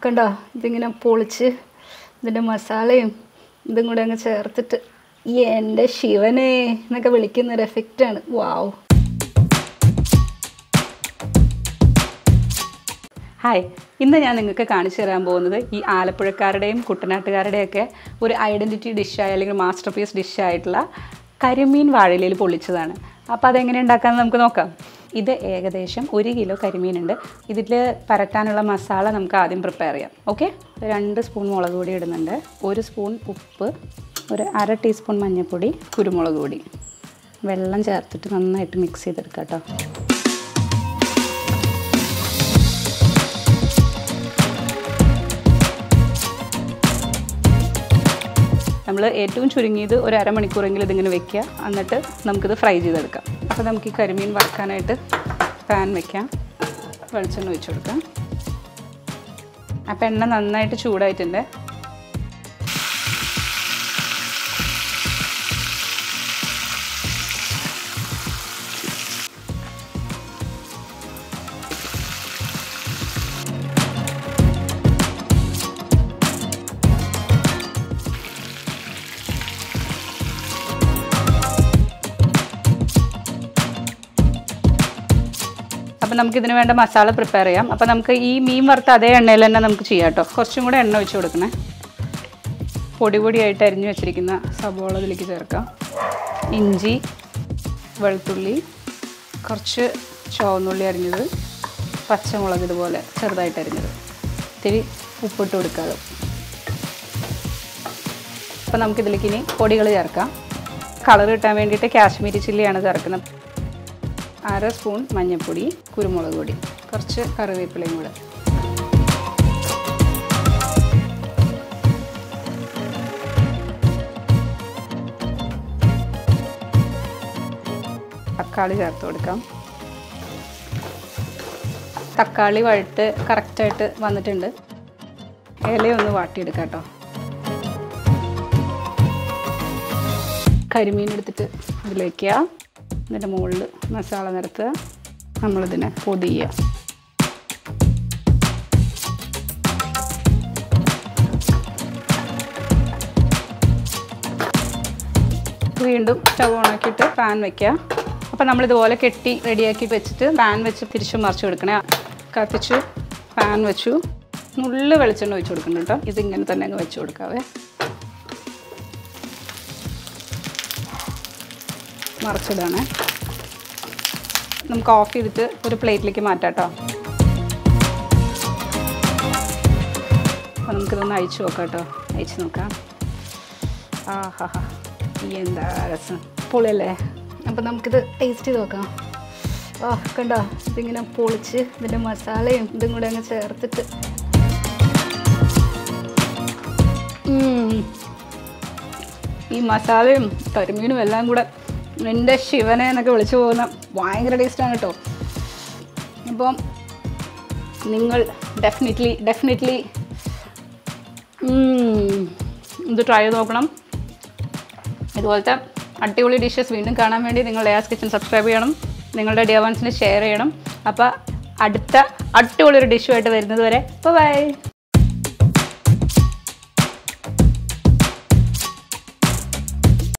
കണ്ടോ ഇതിങ്ങനെ പൊളിച്ച് ഇതിൻ്റെ മസാലയും ഇതും കൂടെ അങ്ങ് ചേർത്തിട്ട് എൻ്റെ ശിവനെ എന്നൊക്കെ വിളിക്കുന്നൊരു എഫക്റ്റാണ്. വാവ്. ഹായ്, ഇന്ന് ഞാൻ നിങ്ങൾക്ക് കാണിച്ചു തരാൻ പോകുന്നത് ഈ ആലപ്പുഴക്കാരുടെയും കുട്ടനാട്ടുകാരുടെയൊക്കെ ഒരു ഐഡൻറ്റിറ്റി ഡിഷായ അല്ലെങ്കിൽ മാസ്റ്റർ പീസ് ഡിഷായിട്ടുള്ള കരിമീൻ വാഴയിലയിൽ പൊള്ളിച്ചതാണ്. അപ്പോൾ അതെങ്ങനെ ഉണ്ടാക്കാമെന്ന് നമുക്ക് നോക്കാം. ഇത് ഏകദേശം 1 കിലോ കരിമീനുണ്ട്. ഇതിൽ പരട്ടാനുള്ള മസാല നമുക്ക് ആദ്യം പ്രിപ്പയർ ചെയ്യാം. ഓക്കെ, 2 സ്പൂൺ മുളക് പൊടി ഇടുന്നുണ്ട്, 1 സ്പൂൺ ഉപ്പ്, ഒരു 1/2 ടീസ്പൂൺ മഞ്ഞൾപ്പൊടി, കുരുമുളക് പൊടി, വെള്ളം ചേർത്തിട്ട് നന്നായിട്ട് മിക്സ് ചെയ്തെടുക്കാം കേട്ടോ. നമ്മൾ ഏറ്റവും ചുരുങ്ങിയത് ഒരു അരമണിക്കൂറെങ്കിലും ഇതിങ്ങനെ വെക്കുക, എന്നിട്ട് നമുക്കിത് ഫ്രൈ ചെയ്തെടുക്കാം. അപ്പോൾ നമുക്ക് ഈ കരിമീൻ വറുക്കാനായിട്ട് പാൻ വയ്ക്കാം, വെളിച്ചെണ്ണ ഒഴിച്ച് കൊടുക്കാം. അപ്പോൾ എണ്ണ നന്നായിട്ട് ചൂടായിട്ടുണ്ട്. അപ്പോൾ നമുക്കിതിന് വേണ്ട മസാല പ്രിപ്പയർ ചെയ്യാം. അപ്പോൾ നമുക്ക് ഈ മീൻ വറുത്ത അതേ എണ്ണയിൽ തന്നെ നമുക്ക് ചെയ്യാം കേട്ടോ. കുറച്ചും കൂടെ എണ്ണ ഒഴിച്ച് കൊടുക്കണേ. പൊടിയായിട്ട് അരിഞ്ഞു വെച്ചിരിക്കുന്ന സബോള ഇതിലേക്ക് ചേർക്കാം, ഇഞ്ചി, വെളുത്തുള്ളി, കുറച്ച് ചുവന്നുള്ളി അരിഞ്ഞത്, പച്ചമുളക് ഇതുപോലെ ചെറുതായിട്ട് അരിഞ്ഞത്, ഇത്തിരി ഉപ്പിട്ട് കൊടുക്കാതെ. അപ്പോൾ നമുക്കിതിലേക്ക് ഇനി പൊടികൾ ചേർക്കാം. കളർ കിട്ടാൻ വേണ്ടിയിട്ട് കാശ്മീരി ചില്ലിയാണ് ചേർക്കുന്നത്. 1/2 സ്പൂൺ മഞ്ഞൾപ്പൊടി, കുരുമുളക് പൊടി, കുറച്ച് കറിവേപ്പിലയും കൂടെ. തക്കാളി ചേർത്ത് കൊടുക്കാം. തക്കാളി വഴട്ട് കറക്റ്റായിട്ട് വന്നിട്ടുണ്ട്. ഇലയൊന്ന് വാട്ടിയെടുക്കാം കേട്ടോ. കരിമീൻ എടുത്തിട്ട് ഇതിലേക്ക് ഇതിൻ്റെ മുകളിൽ മസാല നിരത്തുക. നമ്മളിതിനെ പൊതിയുക. വീണ്ടും സ്റ്റവ് ഓണാക്കിയിട്ട് പാൻ വയ്ക്കുക. അപ്പോൾ നമ്മളിതുപോലെ കെട്ടി റെഡിയാക്കി വെച്ചിട്ട് പാൻ വെച്ച് തിരിച്ചു മറിച്ച് കൊടുക്കണേ. കത്തിച്ചു പാൻ വെച്ചു, നുള്ളു വെളിച്ചെണ്ണ ഒഴിച്ച് കൊടുക്കണം കേട്ടോ. ഇതിങ്ങനെ തന്നെ അങ്ങ് വെച്ച് കൊടുക്കാവേ. മറിച്ചിടാണ്. നമുക്ക് ഓഫ് ചെയ്തിട്ട് ഒരു പ്ലേറ്റിലേക്ക് മാറ്റാം കേട്ടോ. അപ്പോൾ നമുക്കിതൊന്ന് അയച്ചു നോക്കാം കേട്ടോ. അയച്ച് നോക്കാം. ആഹാ, എന്താ രസം, പൊളിയല്ലേ. അപ്പോൾ നമുക്കിത് ടേസ്റ്റ് ചെയ്ത് നോക്കാം. കണ്ടോ ഇതിങ്ങനെ പൊളിച്ച് ഇതിൻ്റെ മസാലയും ഇതും കൂടെ അങ്ങ് ചേർത്തിട്ട് ഈ മസാലയും കരിമീനും എല്ലാം കൂടെ എൻ്റെ ശിവനെ എന്നൊക്കെ വിളിച്ചു പോകുന്ന ഭയങ്കര ടേസ്റ്റാണ് കേട്ടോ. അപ്പം നിങ്ങൾ ഡെഫിനറ്റ്ലി ഇത് ട്രൈ ചെയ്ത് നോക്കണം. ഇതുപോലത്തെ അടിപൊളി ഡിഷസ് വീണ്ടും കാണാൻ വേണ്ടി നിങ്ങൾ ലേയാസ് കിച്ചൻ സബ്സ്ക്രൈബ് ചെയ്യണം, നിങ്ങളുടെ ഡിയർ വൺസിന് ഷെയർ ചെയ്യണം. അപ്പോൾ അടുത്ത അടിപൊളി ഒരു ഡിഷുമായിട്ട് വരുന്നത് വരെ ബൈ.